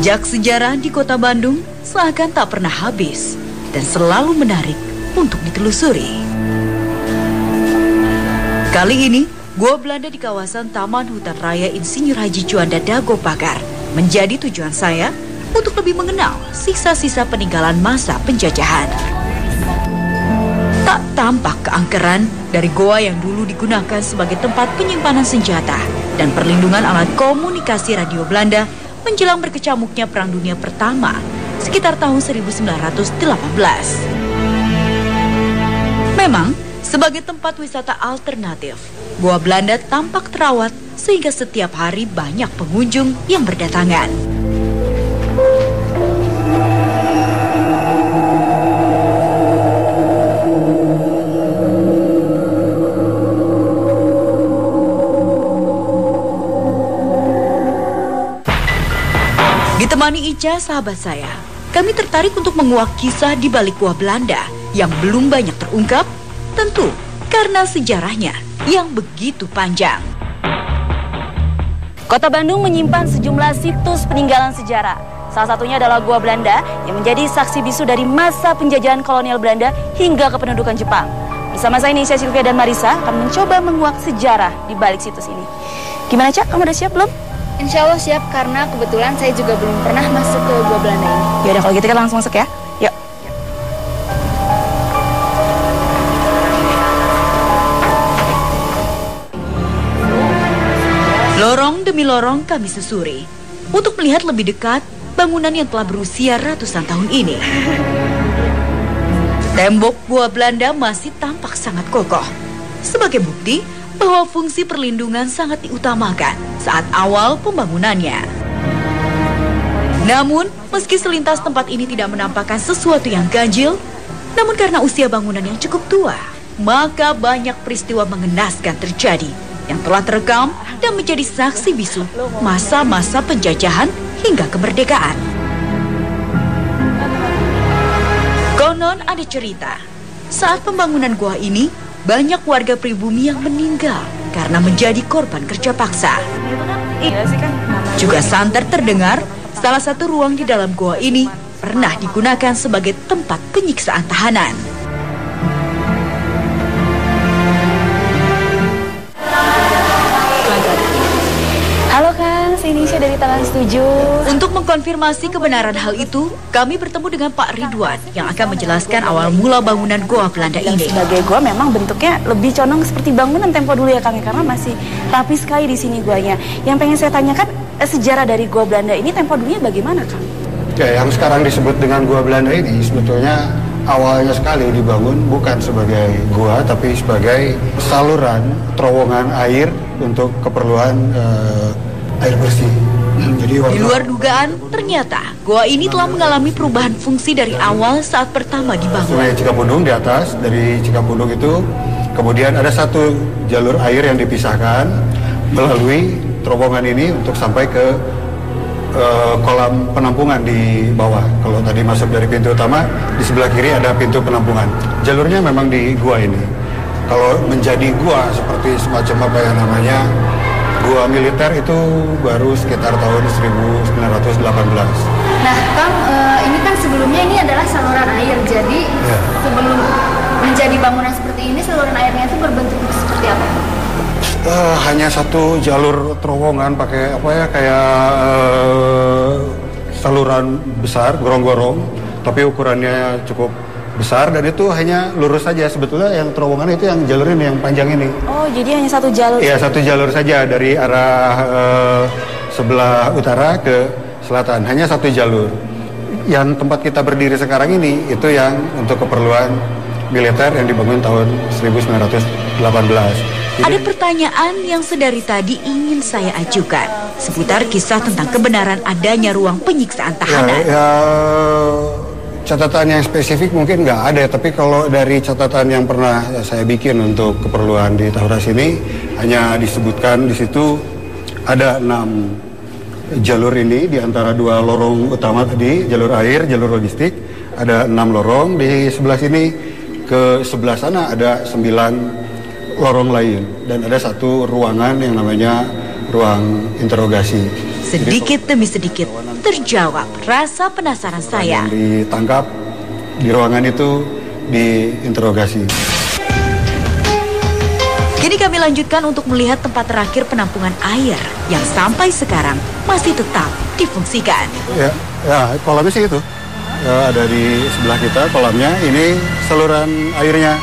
Jejak sejarah di kota Bandung seakan tak pernah habis dan selalu menarik untuk ditelusuri. Kali ini, Gua Belanda di kawasan Taman Hutan Raya Insinyur Haji Juanda Dago Pakar menjadi tujuan saya untuk lebih mengenal sisa-sisa peninggalan masa penjajahan. Tak tampak keangkeran dari goa yang dulu digunakan sebagai tempat penyimpanan senjata dan perlindungan alat komunikasi radio Belanda menjelang berkecamuknya Perang Dunia Pertama sekitar tahun 1918. Memang, sebagai tempat wisata alternatif, Goa Belanda tampak terawat sehingga setiap hari banyak pengunjung yang berdatangan. Ditemani Ica, sahabat saya, kami tertarik untuk menguak kisah di balik Goa Belanda yang belum banyak terungkap, tentu karena sejarahnya yang begitu panjang. Kota Bandung menyimpan sejumlah situs peninggalan sejarah. Salah satunya adalah Goa Belanda yang menjadi saksi bisu dari masa penjajahan kolonial Belanda hingga kependudukan Jepang. Bersama saya Nisha, Sylvia, dan Marisa akan mencoba menguak sejarah di balik situs ini. Gimana, Cak? Kamu udah siap belum? Insya Allah siap, karena kebetulan saya juga belum pernah masuk ke Goa Belanda ini. Yaudah, kalau gitu kita langsung masuk ya. Yuk. Lorong demi lorong kami susuri untuk melihat lebih dekat bangunan yang telah berusia ratusan tahun ini. Tembok Goa Belanda masih tampak sangat kokoh, sebagai bukti bahwa fungsi perlindungan sangat diutamakan saat awal pembangunannya. Namun, meski selintas tempat ini tidak menampakkan sesuatu yang ganjil, namun karena usia bangunan yang cukup tua, maka banyak peristiwa mengenaskan terjadi yang telah terekam dan menjadi saksi bisu masa-masa penjajahan hingga kemerdekaan. Konon ada cerita, saat pembangunan gua ini, banyak warga pribumi yang meninggal karena menjadi korban kerja paksa. Juga santer terdengar, salah satu ruang di dalam gua ini pernah digunakan sebagai tempat penyiksaan tahanan. Halo Kang, saya Nisha dari Taman Setuju. Untuk mengkonfirmasi kebenaran hal itu, kami bertemu dengan Pak Ridwan yang akan menjelaskan awal mula bangunan Goa Belanda ini. Sebagai goa memang bentuknya lebih condong seperti bangunan tempo dulu ya Kang, karena masih rapi sekali di sini goanya. Yang pengen saya tanyakan, sejarah dari Goa Belanda ini tempo dulunya bagaimana Kang? Ya, yang sekarang disebut dengan Goa Belanda ini sebetulnya awalnya sekali dibangun bukan sebagai gua, tapi sebagai saluran terowongan air untuk keperluan air bersih. Jadi di luar dugaan, ternyata gua ini telah mengalami perubahan fungsi dari awal saat pertama dibangun. Sungai Cikapundung di atas, dari Cikapundung itu kemudian ada satu jalur air yang dipisahkan melalui terowongan ini untuk sampai ke kolam penampungan di bawah. Kalau tadi masuk dari pintu utama, di sebelah kiri ada pintu penampungan. Jalurnya memang di gua ini. Kalau menjadi gua seperti semacam apa yang namanya gua militer itu baru sekitar tahun 1918. Nah, Kang, ini kan sebelumnya ini adalah saluran air. Jadi sebelum menjadi bangunan seperti ini, saluran airnya itu berbentuk seperti apa? Hanya satu jalur terowongan pakai apa ya, kayak saluran besar, gorong-gorong, tapi ukurannya cukup besar dan itu hanya lurus saja. Sebetulnya yang terowongan itu yang jalur ini, yang panjang ini. Oh, jadi hanya satu jalur? Iya, satu jalur saja dari arah sebelah utara ke selatan, hanya satu jalur. Yang tempat kita berdiri sekarang ini, itu yang untuk keperluan militer yang dibangun tahun 1918. Ada pertanyaan yang sedari tadi ingin saya ajukan seputar kisah tentang kebenaran adanya ruang penyiksaan tahanan. Catatan yang spesifik mungkin nggak ada, tapi kalau dari catatan yang pernah saya bikin untuk keperluan di Tahuras ini, hanya disebutkan di situ ada 6 jalur ini di antara 2 lorong utama tadi, jalur air, jalur logistik, ada 6 lorong. Di sebelah sini ke sebelah sana ada 9 lorong lain dan ada satu ruangan yang namanya ruang interogasi. Sedikit demi sedikit terjawab rasa penasaran saya. Yang ditangkap di ruangan itu diinterogasi. Kini kami lanjutkan untuk melihat tempat terakhir penampungan air yang sampai sekarang masih tetap difungsikan. Ya, kolamnya sih itu. Ya, ada di sebelah kita kolamnya. Ini saluran airnya.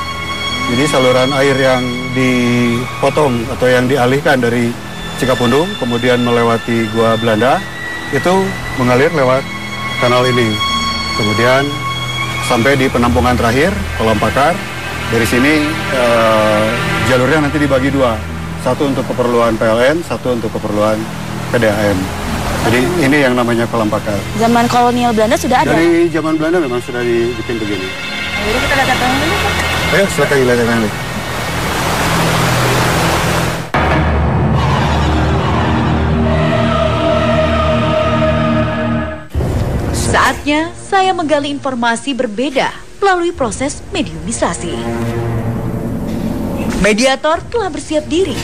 Jadi saluran air yang dipotong atau yang dialihkan dari Cikapundung kemudian melewati Gua Belanda itu mengalir lewat kanal ini. Kemudian sampai di penampungan terakhir Kolam Pakar. Dari sini jalurnya nanti dibagi dua, satu untuk keperluan PLN, satu untuk keperluan PDAM. Jadi ini yang namanya Kolam Pakar. Zaman kolonial Belanda sudah ada? Dari zaman Belanda memang sudah dibikin begini. Jadi kita lihat datang dulu, Pak. Ayo silakan dilihat nanti. Saatnya saya menggali informasi berbeda melalui proses mediumisasi. Mediator telah bersiap diri.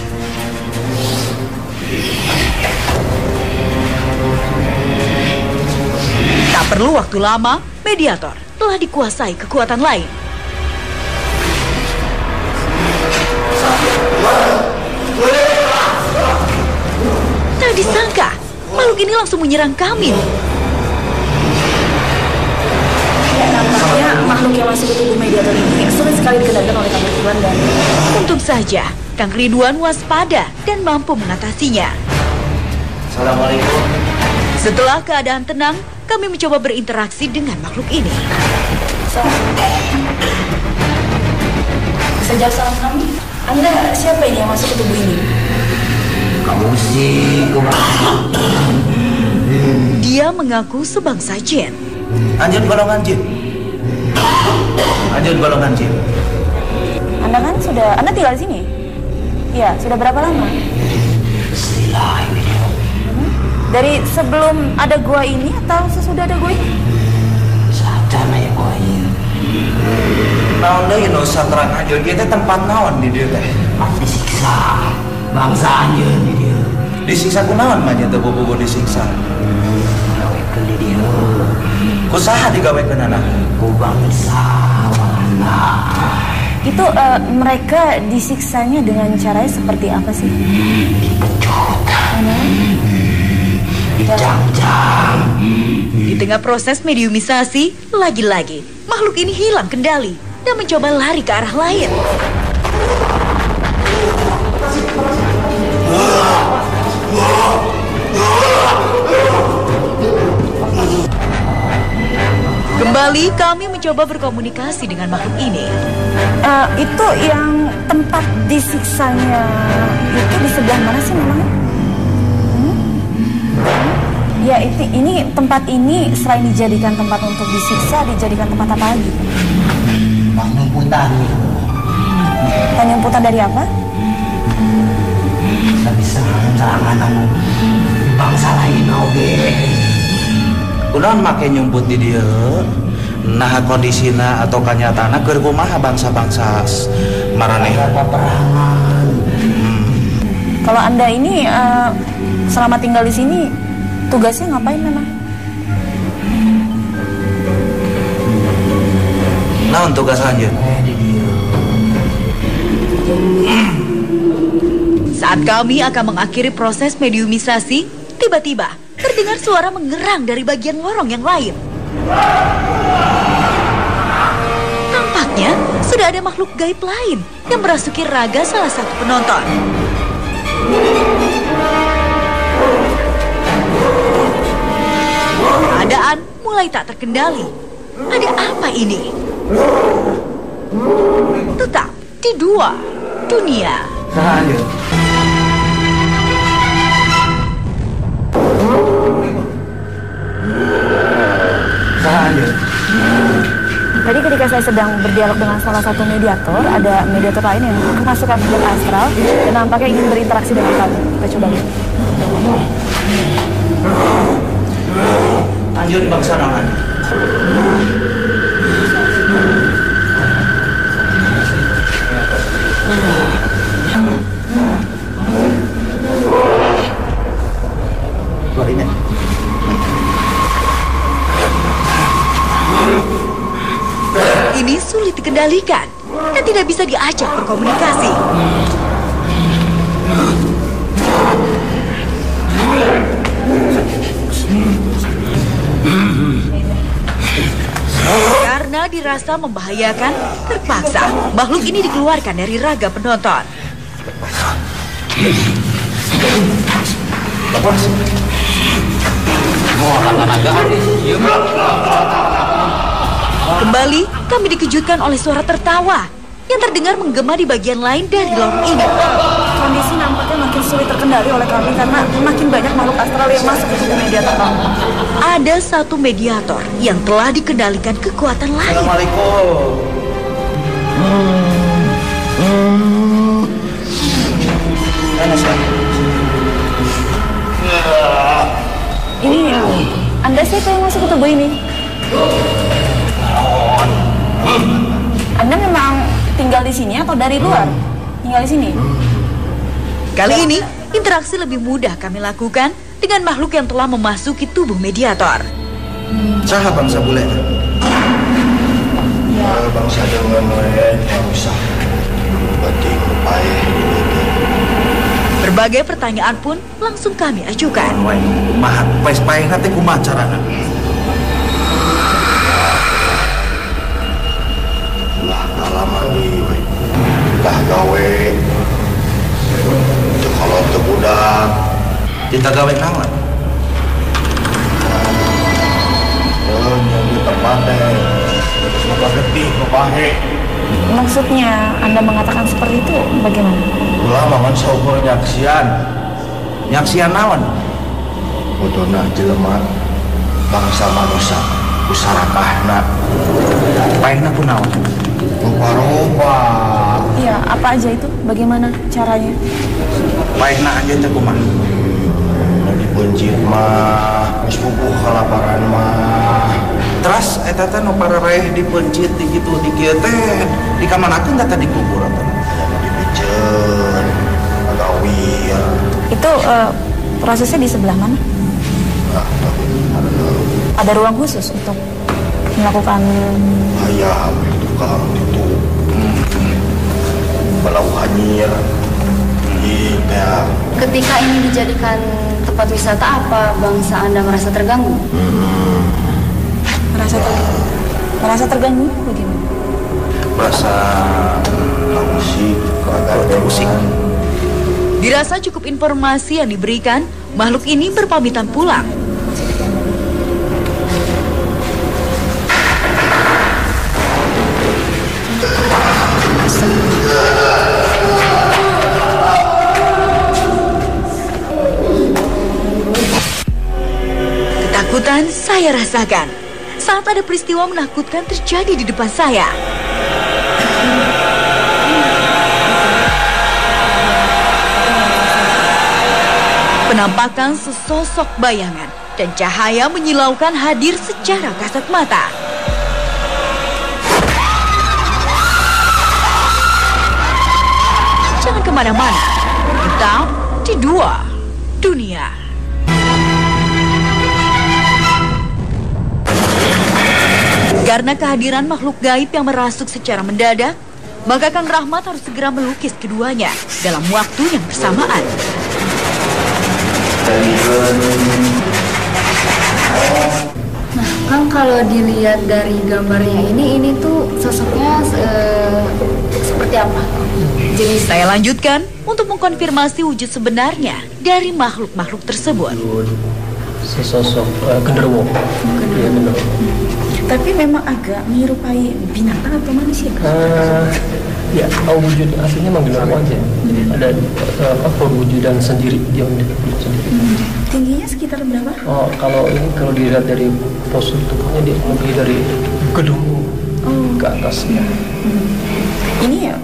Tak perlu waktu lama, mediator telah dikuasai kekuatan lain. Tak disangka, makhluk ini langsung menyerang kami. Nampaknya makhluk yang masuk ke tubuh mediator ini sulit sekali dikendalikan oleh Kang Ridwan dan... Untung saja, Kang Ridwan waspada dan mampu mengatasinya. Assalamualaikum. Setelah keadaan tenang, kami mencoba berinteraksi dengan makhluk ini. Bisa jawab salam kami? Anda siapa ini yang masuk ke tubuh ini? Kamu sih Dia mengaku sebangsa jin. Anjir golongan jin. Anjir golongan jin. Anda tinggal di sini? Iya, sudah berapa lama? Dari sebelum ada gua ini atau sesudah ada gua ini? Sadana ya gua ini. Naon deui nu saterang anjeun ieu teh tempat naon di dieu teh? Disiksa. Bangsa anjeun di dieu. Disiksa kunaon mah nya teu bobogoh disiksa? Gawekeun di dieu. Kusaha digawekeun anak? Ku bangsa mana? Itu mereka disiksanya dengan caranya seperti apa sih? Dipecut. Dicam-cam. Di tengah proses mediumisasi, lagi-lagi makhluk ini hilang kendali dan mencoba lari ke arah lain. Kembali kami mencoba berkomunikasi dengan makhluk ini. Itu yang tempat disiksanya itu di sebelah mana sih memangnya? Ya, ini tempat ini selain dijadikan tempat untuk disiksa, dijadikan tempat apa lagi? Penyumputan. Penyumputan dari apa? Bisa serangan bangsa lain oge. Kunaon make nyumput di dieu? Nah kondisina atau kanyataana keur kumaha bangsa-bangsa maraneh peperangan. Kalau Anda ini selama tinggal di sini tugasnya ngapain memang? Naon tugas anjeun? Saat kami akan mengakhiri proses mediumisasi, tiba-tiba terdengar suara mengerang dari bagian lorong yang lain. Tampaknya sudah ada makhluk gaib lain yang merasuki raga salah satu penonton. Keadaan mulai tak terkendali. Ada apa ini? Tetap di dua dunia. Tadi ketika saya sedang berdialog dengan salah satu mediator, ada mediator lain yang kemasukan ke astral dan nampaknya ingin berinteraksi dengan kami. Kita coba lihat. Anjeun bangsa naon? dikendalikan dan tidak bisa diajak berkomunikasi. Karena dirasa membahayakan, terpaksa makhluk ini dikeluarkan dari raga penonton. Kembali, kami dikejutkan oleh suara tertawa yang terdengar menggema di bagian lain dari lorong ini. Kondisi nampaknya makin sulit terkendali oleh kami karena makin banyak makhluk astral yang masuk ke tubuh mediator kami. Ada satu mediator yang telah dikendalikan kekuatan lain. Assalamualaikum. Ini Anda siapa yang masuk ke tubuh ini? Anda memang tinggal di sini atau dari luar? Tinggal di sini? Kali ini, interaksi lebih mudah kami lakukan dengan makhluk yang telah memasuki tubuh mediator. Saha bangsa bule? Ya, bangsa dengan yang bisa batik pae. Berbagai pertanyaan pun langsung kami ajukan. Kumaha pae teh kumaha carana? Lah alaman ieu dah gawe. Kalau teu budak kita gawe naon? Yang tempat teh semoga getih kepahe. Maksudnya Anda mengatakan seperti itu bagaimana? Ulah mangan saukur nyaksian. Nyaksian naon? Bodona jelema bangsa manusia usarakahna. Paehna kunaon? Rupa-rupa. Iya, apa aja itu? Bagaimana caranya? Paehna aja teh kumaha? Dipencit mah, geus pupuh kalaparan mah. Terus eta teh nu pararaeh dipencit di kitu di kieu teh dikamanakeun teh dikubur atuh. Aya dipiceun, agawir. Itu prosesnya di sebelah mana? Ada ruang khusus untuk melakukan aya tukang itu. Balau hanyir. Iya. Ketika ini dijadikan tempat wisata, apa bangsa Anda merasa terganggu? merasa terganggu bagaimana? Merasa musik, agak musik. Dirasa cukup informasi yang diberikan, makhluk ini berpamitan pulang. Ketakutan saya rasakan saat ada peristiwa menakutkan terjadi di depan saya. Penampakan sesosok bayangan dan cahaya menyilaukan hadir secara kasat mata. Jangan kemana-mana, tetap di Dua Dunia. Karena kehadiran makhluk gaib yang merasuk secara mendadak, maka Kang Rahmat harus segera melukis keduanya dalam waktu yang bersamaan. Nah, Kang, kalau dilihat dari gambarnya ini tuh sosoknya seperti apa? Jadi saya lanjutkan untuk mengkonfirmasi wujud sebenarnya dari makhluk-makhluk tersebut. Sesosok genderuwo. Iya, genderuwo. Tapi memang agak menyerupai binatang atau manusia? Ya, wujud aslinya memang genderuwo aja. Ada perwujudan sendiri, dia memiliki wujud sendiri. Tingginya sekitar berapa? Oh, kalau dilihat dari postur tubuhnya dia lebih dari gedung ke atas ya. Ini ya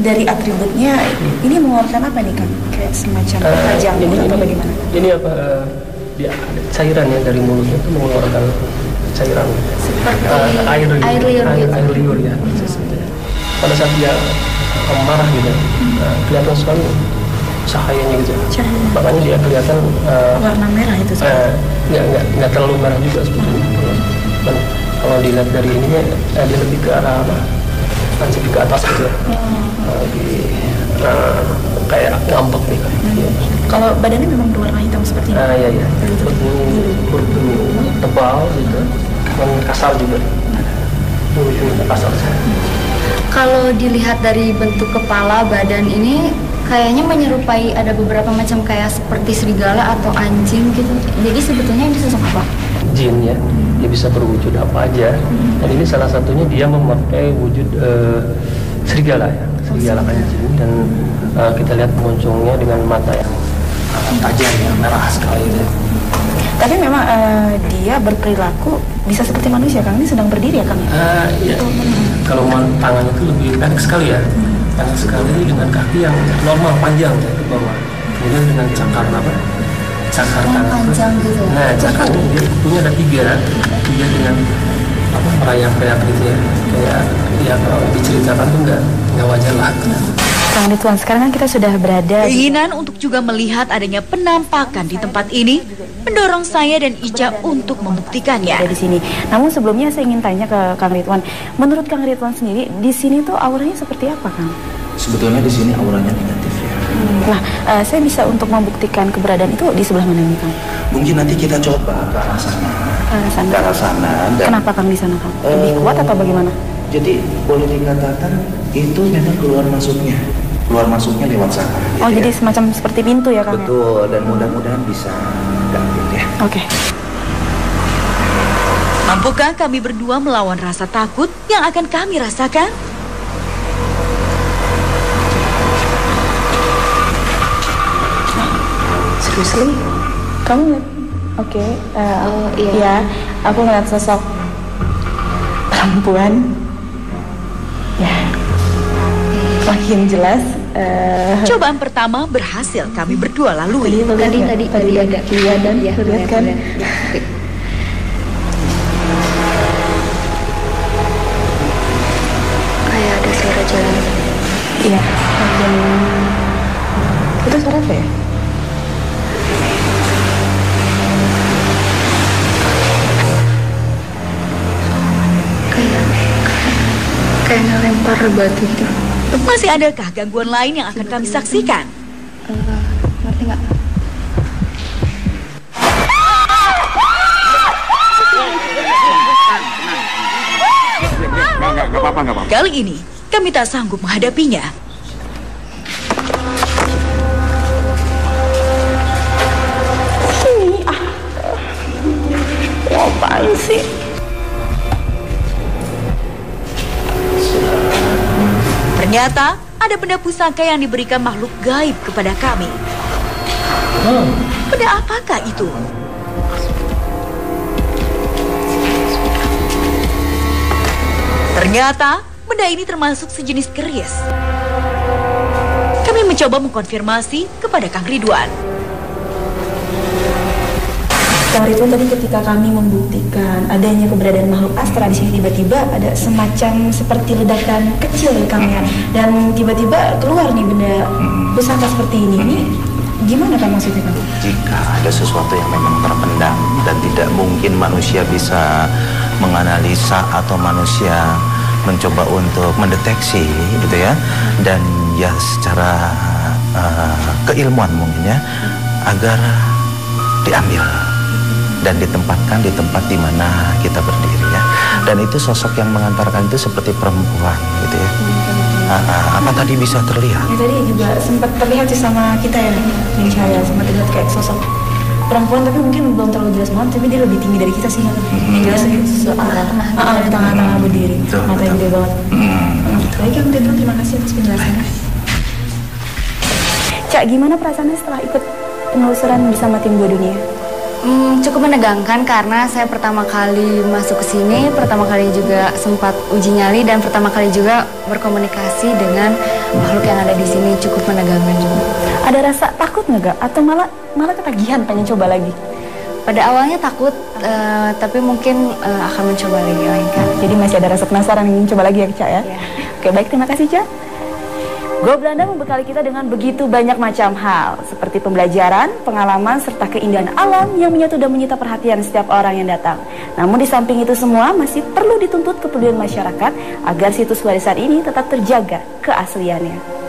dari atributnya ini mengeluarkan apa nih, Kang? Kayak semacam tajam atau bagaimana? Ini apa? Dia ada cairan ya dari mulutnya itu mengeluarkan cairan air liur ya. Pada saat dia marah gitu, kelihatan sekali cahayanya gitu. Makanya dia kelihatan warna merah itu. Nggak terlalu merah juga sebetulnya. Dan kalau dilihat dari ininya dia lebih ke arah apa? lancip ke atas gitu ya. Kayak ngambek nih. Kalau badannya memang berwarna hitam seperti ini? Iya. Berbentuk tebal gitu, dan kasar juga. Kasar. Kalau dilihat dari bentuk kepala badan ini kayaknya menyerupai ada beberapa macam kayak seperti serigala atau anjing gitu. Jadi sebetulnya ini sosok apa? Jin ya, dia bisa berwujud apa aja. Dan ini salah satunya dia memakai wujud serigala ya, serigala anjing. Dan kita lihat muncungnya dengan mata yang tajam ya, merah sekali gitu. Tapi memang dia berperilaku bisa seperti manusia, Kang. Ini sedang berdiri ya, Kang? Iya. Kalau tangannya itu lebih pendek sekali ya. Pendek sekali dengan kaki yang normal, panjang ya, ke bawah. Kemudian dengan cakar apa? Cakar tangan. Panjang gitu. Nah, cakarnya dia punya ada tiga dengan apa merayap-rayap gitu ya. Kayak ya kalau diceritakan tuh nggak wajar lah. Kang Ridwan, sekarang kan kita sudah berada. Keinginan untuk juga melihat adanya penampakan di tempat ini mendorong saya dan Ica untuk membuktikannya. Ada di sini. Namun sebelumnya saya ingin tanya ke Kang Ridwan. Menurut Kang Ridwan sendiri, di sini tuh auranya seperti apa, Kang? Sebetulnya di sini auranya negatif ya. Nah, saya bisa untuk membuktikan keberadaan itu di sebelah mana nih, Kang? Mungkin nanti kita coba ke arah sana. Ke arah sana. Dan Kenapa Kang di sana, Kang? Lebih kuat atau bagaimana? Jadi boleh dikatakan itu memang keluar masuknya lewat sana. Oh, jadi semacam seperti pintu ya, Kang? Betul, dan mudah-mudahan bisa gangguin ya. Oke. Mampukah kami berdua melawan rasa takut yang akan kami rasakan? Seriously? Kamu ngeliat? Oke. Iya. Aku ngeliat sosok perempuan. Ya. Makin jelas. Cobaan pertama berhasil kami berdua lalui. Tadi ada kelihatan, lihat kan? Kayak ada suara jalan. Iya. Itu suara apa ya? Kayak ngelempar batu gitu. Masih adakah gangguan lain yang akan kami saksikan? Ngerti nggak? Nggak apa-apa. Kali ini kami tak sanggup menghadapinya. Apaan sih? Ternyata ada benda pusaka yang diberikan makhluk gaib kepada kami. Benda apakah itu? Ternyata benda ini termasuk sejenis keris. Kami mencoba mengkonfirmasi kepada Kang Ridwan. Kang Ridwan, tadi ketika kami membuktikan adanya keberadaan makhluk astra di sini, tiba-tiba ada semacam seperti ledakan kecil ya, Kang ya. Dan tiba-tiba keluar nih benda pusaka seperti ini. Ini gimana Kang maksudnya, Kang? Jika ada sesuatu yang memang terpendam dan tidak mungkin manusia bisa menganalisa atau manusia mencoba untuk mendeteksi gitu ya, dan ya secara keilmuan mungkin ya, agar diambil dan ditempatkan di tempat di mana kita berdiri ya. Dan itu sosok yang mengantarkan itu seperti perempuan gitu ya. Apa tadi bisa terlihat? Ya, tadi juga sempat terlihat sih sama kita ya, di cahaya sempat terlihat kayak sosok perempuan, tapi mungkin belum terlalu jelas banget, tapi dia lebih tinggi dari kita sih. Yang jelas gitu, di tengah-tengah berdiri, matanya gede banget. Baik, Kang Ridwan, terima kasih atas penjelasannya. Cak, gimana perasaannya setelah ikut penelusuran bersama tim Gua Dunia? Cukup menegangkan karena saya pertama kali masuk ke sini, pertama kali juga sempat uji nyali, dan pertama kali juga berkomunikasi dengan makhluk yang ada di sini. Cukup menegangkan juga. Ada rasa takut nggak, atau malah ketagihan pengen coba lagi? Pada awalnya takut, tapi mungkin akan mencoba lagi lain kali. Jadi masih ada rasa penasaran ingin coba lagi ya, Cak ya? Ya. Oke, baik, terima kasih, Cak. Gua Belanda membekali kita dengan begitu banyak macam hal, seperti pembelajaran, pengalaman, serta keindahan alam yang menyatu dan menyita perhatian setiap orang yang datang. Namun di samping itu semua masih perlu dituntut kepedulian masyarakat agar situs warisan ini tetap terjaga keasliannya.